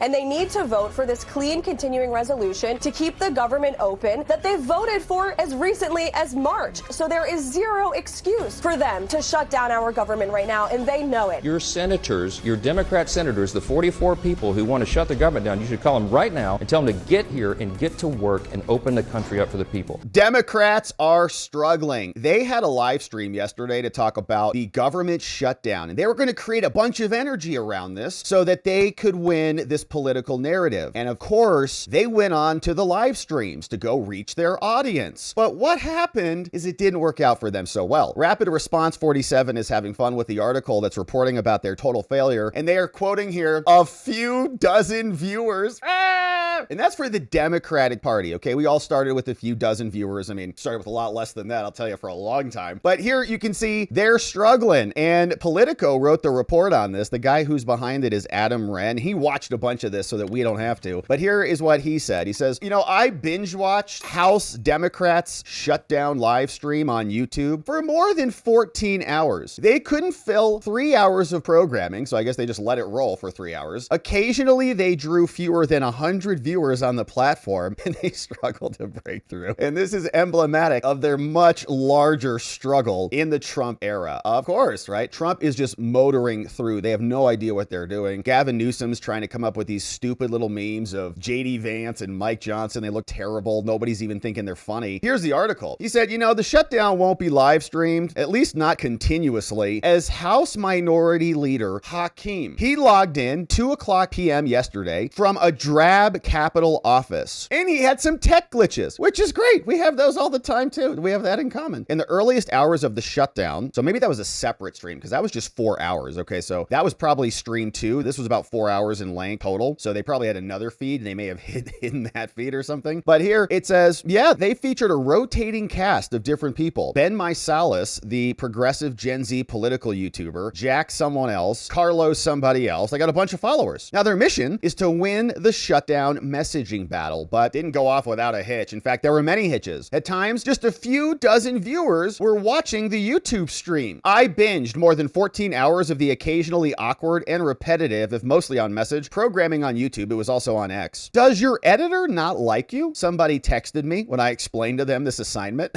And they need to vote for this clean continuing resolution to keep the government open that they voted for as recently as March. So there is zero excuse for them to shut down our government right now, and they know it. Your senators, your Democrat senators, the 44 people who want to shut the government down, you should call them right now and tell them to get here and get to work and open the country up for the people. Democrats are struggling. They had a live stream yesterday to talk about the government shutdown, and they were going to create a bunch of energy around this so that they could win this political narrative. And of course, they went on to the live streams to go reach their audience. But what happened is it didn't work out for them so well. Rapid Response 47 is having fun with the article that's reporting about their total failure, and they are quoting here a few dozen viewers. And that's for the Democratic Party, okay? We all started with a few dozen viewers. I mean, started with a lot less than that, I'll tell you, for a long time. But here you can see they're struggling. And Politico wrote the report on this. The guy who's behind it is Adam Wren. He watched a bunch of this so that we don't have to. But here is what he said. He says, I binge watched House Democrats Shutdown live stream on YouTube for more than 14 hours. They couldn't fill 3 hours of programming, so I guess they just let it roll for 3 hours. Occasionally, they drew fewer than 100 viewers on the platform, and they struggled to break through. And this is emblematic of their much larger struggle in the Trump era. Of course, right? Trump is just motoring through. They have no idea what they're doing. Gavin Newsom's trying to come up with these stupid little memes of J.D. Vance and Mike Johnson. They look terrible. Nobody's even thinking they're funny. Here's the article. He said, the shutdown won't be live streamed, at least not continuously, as House Minority Leader Hakeem. He logged in 2:00 p.m. yesterday from a drab Capitol office, and he had some tech glitches, which is great. We have those all the time too. We have that in common. In the earliest hours of the shutdown, so maybe that was a separate stream because that was just 4 hours. Okay, so that was probably stream 2. This was about 4 hours in length total. So they probably had another feed and they may have hidden that feed or something. But here it says, they featured a rotating cast of different people. Ben Meisalis, the progressive Gen Z political YouTuber, Jack someone else, Carlos somebody else. They got a bunch of followers. Now their mission is to win the shutdown messaging battle, but didn't go off without a hitch. In fact, there were many hitches. At times, just a few dozen viewers were watching the YouTube stream. I binged more than 14 hours of the occasionally awkward and repetitive, if mostly on message, programming on YouTube. It was also on X. Does your editor not like you? Somebody texted me when I explained to them this assignment.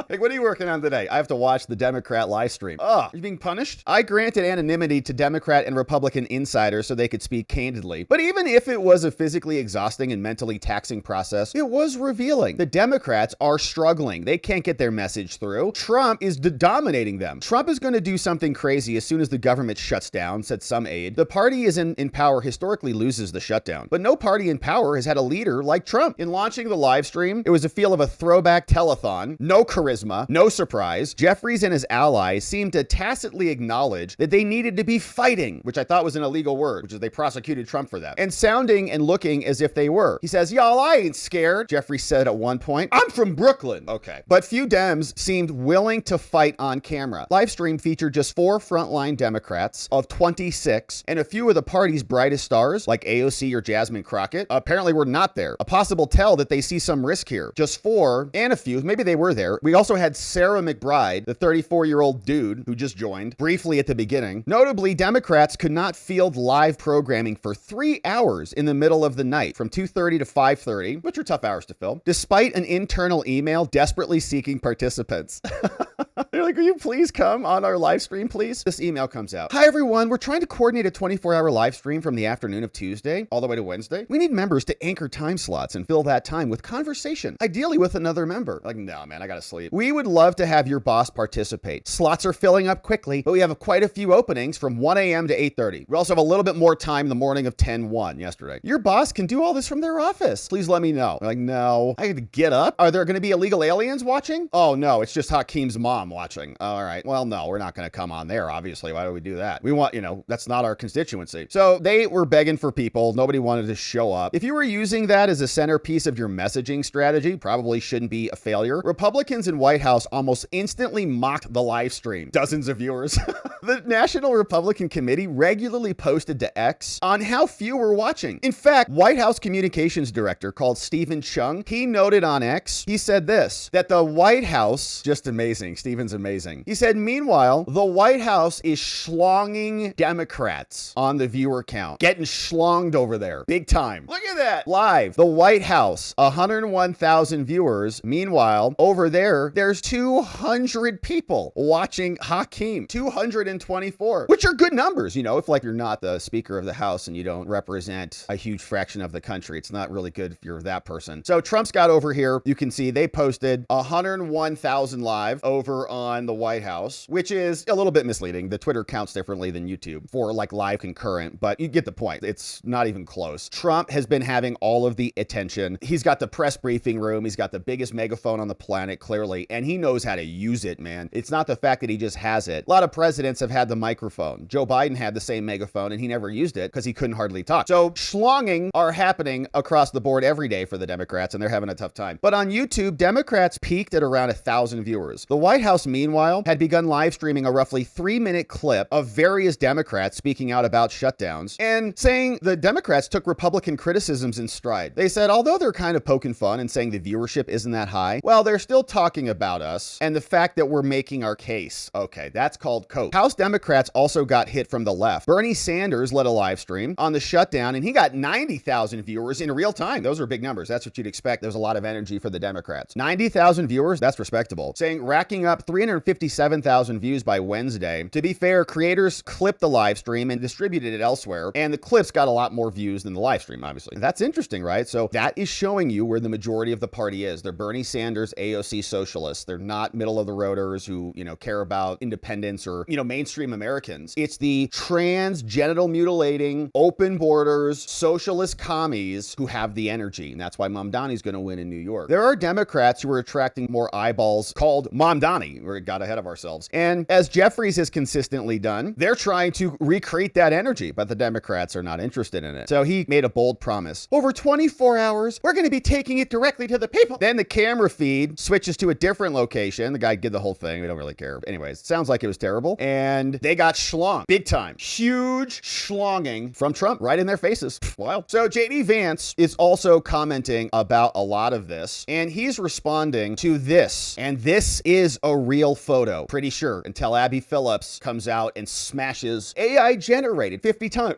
Like, what are you working on today? I have to watch the Democrat live stream. Are you being punished? I granted anonymity to Democrat and Republican insiders so they could speak candidly. But even if it was a physically exhausting and mentally taxing process, it was revealing. The Democrats are struggling. They can't get their message through. Trump is dominating them. Trump is going to do something crazy as soon as the government shuts down, said some aide. The party is in power historically loses the shutdown, but no party in power has had a leader like Trump. In launching the live stream, it was a feel of a throwback telethon, no charisma, no surprise. Jeffries and his allies seemed to tacitly acknowledge that they needed to be fighting, which I thought was an illegal word, which is they prosecuted Trump for that, and sounding and looking as if they were. He says, y'all, I ain't scared, Jeffries said at one point. I'm from Brooklyn. Okay. But few Dems seemed willing to fight on camera. Livestream featured just 4 frontline Democrats of 26, and a few of the party's brightest stars, like AOC or Jasmine Crockett, apparently were not there. A possible tell that they see some risk here. Just 4, and a few, maybe they were there. We also had Sarah McBride, the 34-year-old dude who just joined, briefly at the beginning. Notably, Democrats could not field live programming for 3 hours in the middle of the night, from 2:30 to 5:30, which are tough hours to fill, despite an internal email desperately seeking participants. They're like, will you please come on our live stream, please? This email comes out. Hi, everyone. We're trying to coordinate a 24-hour live stream from the afternoon of Tuesday all the way to Wednesday. We need members to anchor time slots and fill that time with conversation, ideally with another member. Like, no, man, I gotta sleep. We would love to have your boss participate. Slots are filling up quickly, but we have quite a few openings from 1 a.m. to 8:30. We also have a little bit more time the morning of 10/1 yesterday. Your boss can do all this from their office. Please let me know. They're like, no, I had to get up. Are there going to be illegal aliens watching? Oh, no, it's just Hakeem's mom watching. All right. Well, no, we're not going to come on there, obviously. Why do we do that? We want, that's not our constituency. So they were begging for people. Nobody wanted to show up. If you were using that as a centerpiece of your messaging strategy, probably shouldn't be a failure. Republicans in White House almost instantly mocked the live stream. Dozens of viewers. The National Republican Committee regularly posted to X on how few were watching. In fact, White House communications director called Stephen Chung, he noted on X, he said this, that the White House, just amazing, Stephen's amazing. He said, meanwhile, the White House is schlonging Democrats on the viewer count. Getting schlonged over there. Big time. Look at that. Live. The White House, 101,000 viewers. Meanwhile, over there, there's 200 people watching Hakeem. 224, which are good numbers. You know, if like you're not the Speaker of the House and you don't represent a huge fraction of the country, it's not really good if you're that person. So Trump's got over here, you can see they posted 101,000 live over on the White House, which is a little bit misleading. The Twitter counts differently than YouTube for like live concurrent, but you get the point. It's not even close. Trump has been having all of the attention. He's got the press briefing room. He's got the biggest megaphone on the planet, clearly, and he knows how to use it, man. It's not the fact that he just has it. A lot of presidents have had the microphone. Joe Biden had the same megaphone and he never used it because he couldn't hardly talk. So schlonging are happening across the board every day for the Democrats and they're having a tough time. But on YouTube, Democrats peaked at around 1,000 viewers. The White House, meanwhile, had begun live streaming a roughly 3-minute clip of various Democrats speaking out about shutdowns and saying the Democrats took Republican criticisms in stride. They said, although they're kind of poking fun and saying the viewership isn't that high, well, they're still talking about us and the fact that we're making our case. Okay, that's called cope. House Democrats also got hit from the left. Bernie Sanders led a live stream on the shutdown and he got 90,000 viewers in real time. Those are big numbers. That's what you'd expect. There's a lot of energy for the Democrats. 90,000 viewers, that's respectable. Saying racking up 357,000 views by Wednesday. To be fair, creators clipped the live stream and distributed it elsewhere, and the clips got a lot more views than the live stream, obviously. That's interesting, right? So that is showing you where the majority of the party is. They're Bernie Sanders, AOC socialists. They're not middle of the roaders who, care about independence or, mainstream Americans. It's the trans, genital mutilating, open borders, socialist commies who have the energy. And that's why Mamdani's going to win in New York. There are Democrats who are attracting more eyeballs called Mamdani. We got ahead of ourselves. And as Jeffries has consistently done, they're trying to recreate that energy, but the Democrats are not interested in it. So he made a bold promise. Over 24 hours, we're going to be taking it directly to the people. Then the camera feed switches to a different location. The guy did the whole thing. We don't really care. Anyways, sounds like it was terrible. And they got schlonged. Big time. Huge schlonging from Trump right in their faces. Wow. So JD Vance is also commenting about a lot of this, and he's responding to this. And this is a real photo, pretty sure, until Abby Phillips comes out and smashes AI generated 50 times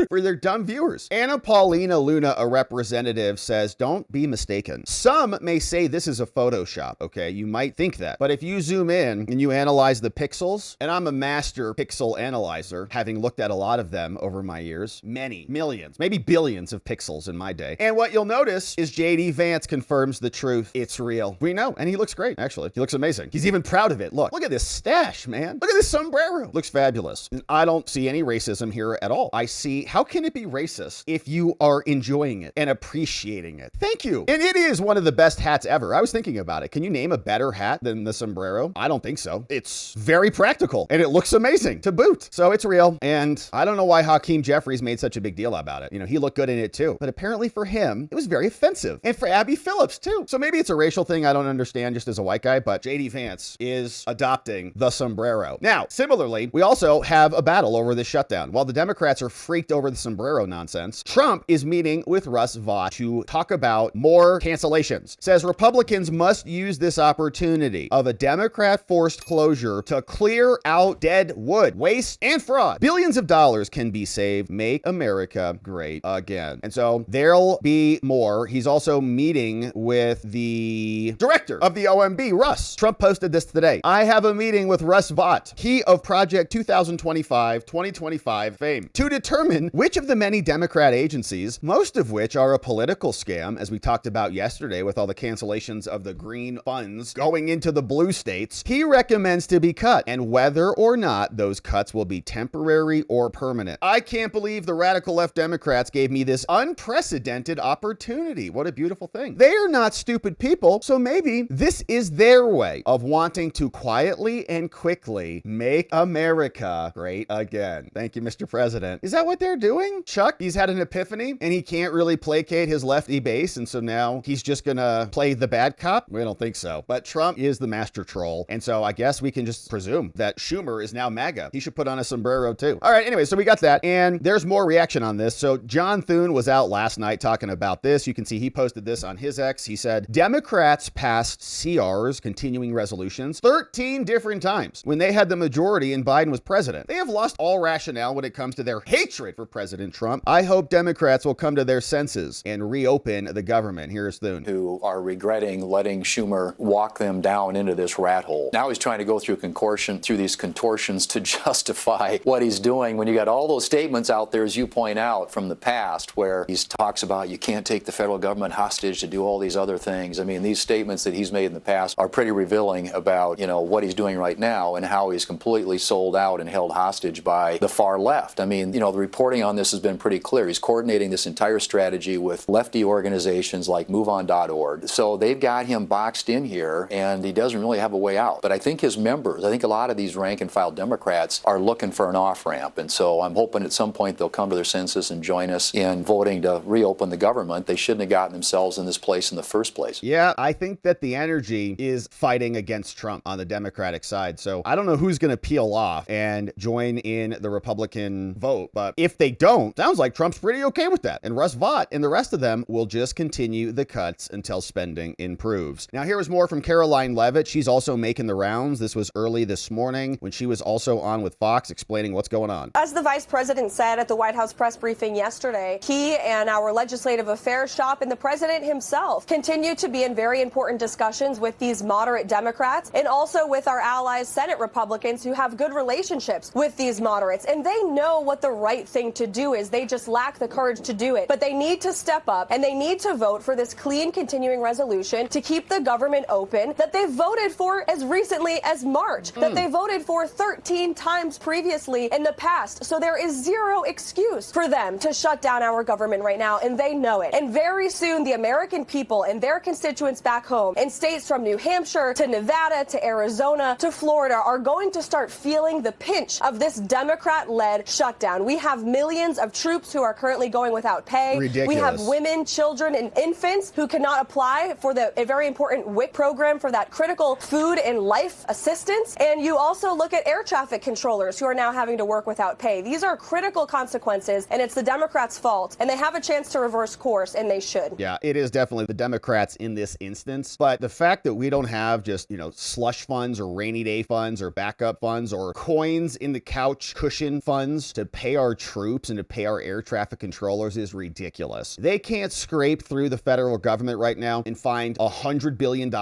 for their dumb viewers. Anna Paulina Luna, a representative, says, don't be mistaken. Some may say this is a Photoshop, okay? You might think that. But if you zoom in and you analyze the pixels, and I'm a master pixel analyzer, having looked at a lot of them over my years, many, millions, maybe billions of pixels in my day. And what you'll notice is JD Vance confirms the truth. It's real. We know. And he looks great, actually. He looks amazing. He's even proud of it. Look at this stash, man. Look at this sombrero. Looks fabulous. And I don't see any racism here at all. I see, how can it be racist if you are enjoying it and appreciating it? Thank you. And it is one of the best hats ever. I was thinking about it. Can you name a better hat than the sombrero? I don't think so. It's very practical and it looks amazing to boot. So it's real. And I don't know why Hakeem Jeffries made such a big deal about it. He looked good in it too. But apparently for him, it was very offensive. And for Abby Phillips too. So maybe it's a racial thing I don't understand just as a white guy, but JD Vance is adopting the sombrero. Now, similarly, we also have a battle over the shutdown. While the Democrats are freaked over the sombrero nonsense, Trump is meeting with Russ Vought to talk about more cancellations. Says Republicans must use this opportunity of a Democrat forced closure to clear out dead wood, waste, and fraud. Billions of dollars can be saved. Make America great again. And so there'll be more. He's also meeting with the director of the OMB, Russ. Trump posted this today. I have a meeting with Russ Vought, he of Project 2025 fame, to determine which of the many Democrat agencies, most of which are a political scam, as we talked about yesterday with all the cancellations of the green funds going into the blue states, he recommends to be cut, and whether or not those cuts will be temporary or permanent. I can't believe the radical left Democrats gave me this unprecedented opportunity. What a beautiful thing. They are not stupid people, so maybe this is their way of wanting to quietly and quickly make America great again. Thank you, Mr. President. Is that what they're doing? Chuck, he's had an epiphany and he can't really placate his lefty base, and so now he's just gonna play the bad cop? We don't think so. But Trump is the master troll, and so I guess we can just presume that Schumer is now MAGA. He should put on a sombrero too. All right, anyway, so we got that, and there's more reaction on this. So John Thune was out last night talking about this. You can see he posted this on his X. He said, Democrats passed CRs, continuing resolutions, resolutions 13 different times when they had the majority and Biden was president. They have lost all rationale when it comes to their hatred for President Trump. I hope Democrats will come to their senses and reopen the government. Here's Thune. Who are regretting letting Schumer walk them down into this rat hole. Now he's trying to go through these contortions to justify what he's doing when you got all those statements out there, as you point out, from the past where he talks about you can't take the federal government hostage to do all these other things. I mean, these statements that he's made in the past are pretty revealing about, what he's doing right now and how he's completely sold out and held hostage by the far left. I mean, the reporting on this has been pretty clear. He's coordinating this entire strategy with lefty organizations like MoveOn.org. So they've got him boxed in here and he doesn't really have a way out. But I think his members, I think a lot of these rank and file Democrats are looking for an off-ramp. And so I'm hoping at some point they'll come to their senses and join us in voting to reopen the government. They shouldn't have gotten themselves in this place in the first place. Yeah, I think that the energy is fighting against Trump on the Democratic side. So I don't know who's going to peel off and join in the Republican vote. But if they don't, sounds like Trump's pretty okay with that. And Russ Vought and the rest of them will just continue the cuts until spending improves. Now, here was more from Caroline Leavitt. She's also making the rounds. This was early this morning when she was also on with Fox explaining what's going on. As the vice president said at the White House press briefing yesterday, he and our legislative affairs shop and the president himself continue to be in very important discussions with these moderate Democrats and also with our allies, Senate Republicans, who have good relationships with these moderates. And they know what the right thing to do is. They just lack the courage to do it. But they need to step up and they need to vote for this clean continuing resolution to keep the government open that they voted for as recently as March, that they voted for 13 times previously in the past. So there is zero excuse for them to shut down our government right now, and they know it. And very soon, the American people and their constituents back home in states from New Hampshire to Nevada to Arizona to Florida are going to start feeling the pinch of this Democrat-led shutdown. We have millions of troops who are currently going without pay. Ridiculous. We have women, children, and infants who cannot apply for a very important WIC program for that critical food and life assistance. And you also look at air traffic controllers who are now having to work without pay. These are critical consequences, and it's the Democrats' fault. And they have a chance to reverse course, and they should. Yeah, it is definitely the Democrats in this instance. But the fact that we don't have just, slush funds or rainy day funds or backup funds or coins in the couch cushion funds to pay our troops and to pay our air traffic controllers is ridiculous. They can't scrape through the federal government right now and find $100 billion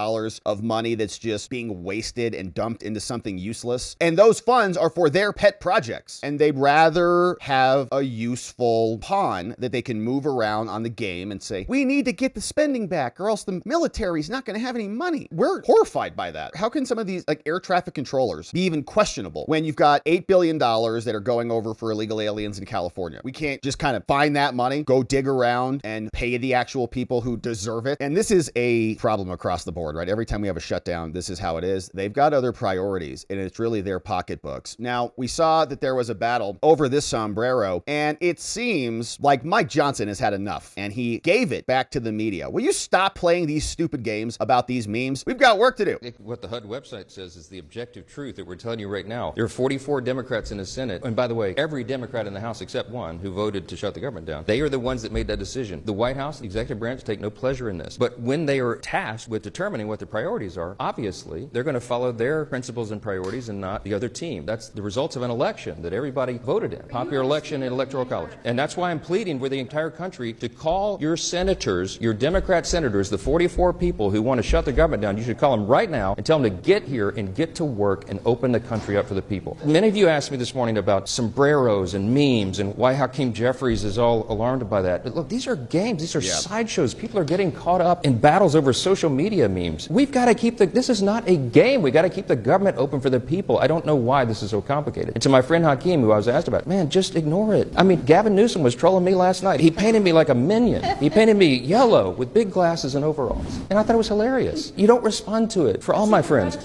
of money that's just being wasted and dumped into something useless. And those funds are for their pet projects. And they'd rather have a useful pawn that they can move around on the game and say, we need to get the spending back or else the military's not going to have any money. We're horrified by that. How can some of these air traffic controllers be even questionable when you've got $8 billion that are going over for illegal aliens in California? We can't just kind of find that money, go dig around and pay the actual people who deserve it. And this is a problem across the board, right? Every time we have a shutdown, this is how it is. They've got other priorities and it's really their pocketbooks. Now, we saw that there was a battle over this sombrero and it seems like Mike Johnson has had enough and he gave it back to the media. Will you stop playing these stupid games about these memes? We've got work to do. What the HUD website says is the objective truth that we're telling you right now. There are 44 Democrats in the Senate. And by the way, every Democrat in the House except one who voted to shut the government down. They are the ones that made that decision. The White House, the executive branch, take no pleasure in this. But when they are tasked with determining what the priorities are, obviously, they're going to follow their principles and priorities and not the other team. That's the results of an election that everybody voted in. Popular election and electoral college. And that's why I'm pleading with the entire country to call your senators, your Democrat senators, the 44 people who want to shut the government down. You should call them right now and tell them to get here and get to work and open the country up for the people. Many of you asked me this morning about sombreros and memes and why Hakeem Jeffries is all alarmed by that. But look, these are games. These are sideshows. People are getting caught up in battles over social media memes. We've got to keep this is not a game. We've got to keep the government open for the people. I don't know why this is so complicated. And to my friend Hakeem, who I was asked about, man, just ignore it. I mean, Gavin Newsom was trolling me last night. He painted me like a minion. He painted me yellow with big glasses and overalls. And I thought it was hilarious. You don't respond to it. For all my friends,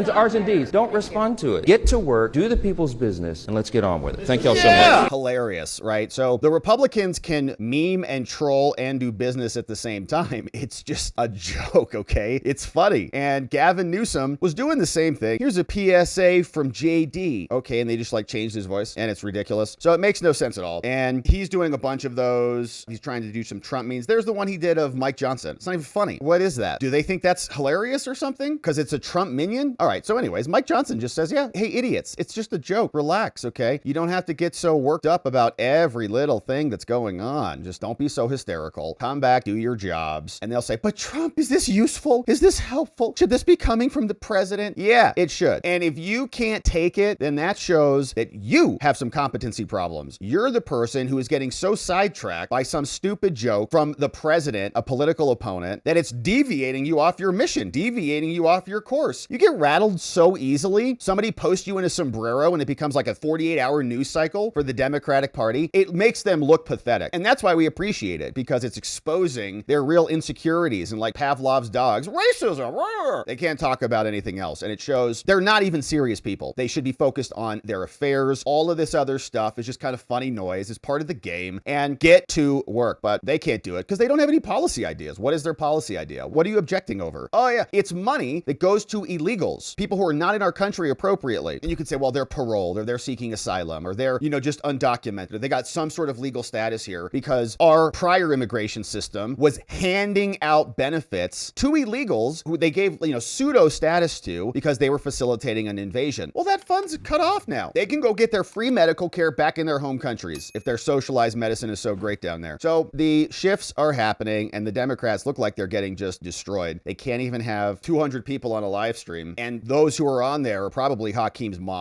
R's and D's, don't respond to it. Get to work, do the people's business, and let's get on with it. Thank y'all so much. Hilarious, right? So the Republicans can meme and troll and do business at the same time. It's just a joke, okay? It's funny. And Gavin Newsom was doing the same thing. Here's a PSA from JD. Okay, and they just changed his voice, and it's ridiculous. So it makes no sense at all. And he's doing a bunch of those. He's trying to do some Trump memes. There's the one he did of Mike Johnson. It's not even funny. What is that? Do they think that's hilarious or something? laughing because it's a Trump minion? All right, so anyways, Mike Johnson just says, yeah, hey, idiots, it's just a joke. Relax, okay? You don't have to get so worked up about every little thing that's going on. Just don't be so hysterical. Come back, do your jobs. And they'll say, but Trump, is this useful? Is this helpful? Should this be coming from the president? Yeah, it should. And if you can't take it, then that shows that you have some competency problems. You're the person who is getting so sidetracked by some stupid joke from the president, a political opponent, that it's deviating you off your mission, deviating you off your course. You get rattled so easily. Somebody posts you in a sombrero and it becomes like a 48-hour news cycle for the Democratic Party. It makes them look pathetic. And that's why we appreciate it, because it's exposing their real insecurities, and like Pavlov's dogs, racism, roar. They can't talk about anything else. And it shows they're not even serious people. They should be focused on their affairs. All of this other stuff is just kind of funny noise. It's part of the game, and get to work. But they can't do it because they don't have any policy ideas. What is their policy idea? What are you objecting over? Oh yeah, it's money that goes to illegals, people who are not in our country appropriately. And you could say, well, they're paroled, or they're seeking asylum, or they're, just undocumented. They got some sort of legal status here because our prior immigration system was handing out benefits to illegals who they gave, pseudo status to because they were facilitating an invasion. Well, that fund's cut off now. They can go get their free medical care back in their home countries if their socialized medicine is so great down there. So the shifts are happening, and the Democrats look like they're getting just destroyed. They can't even have 200 people on a live stream, and those who are on there are probably Hakeem's mom.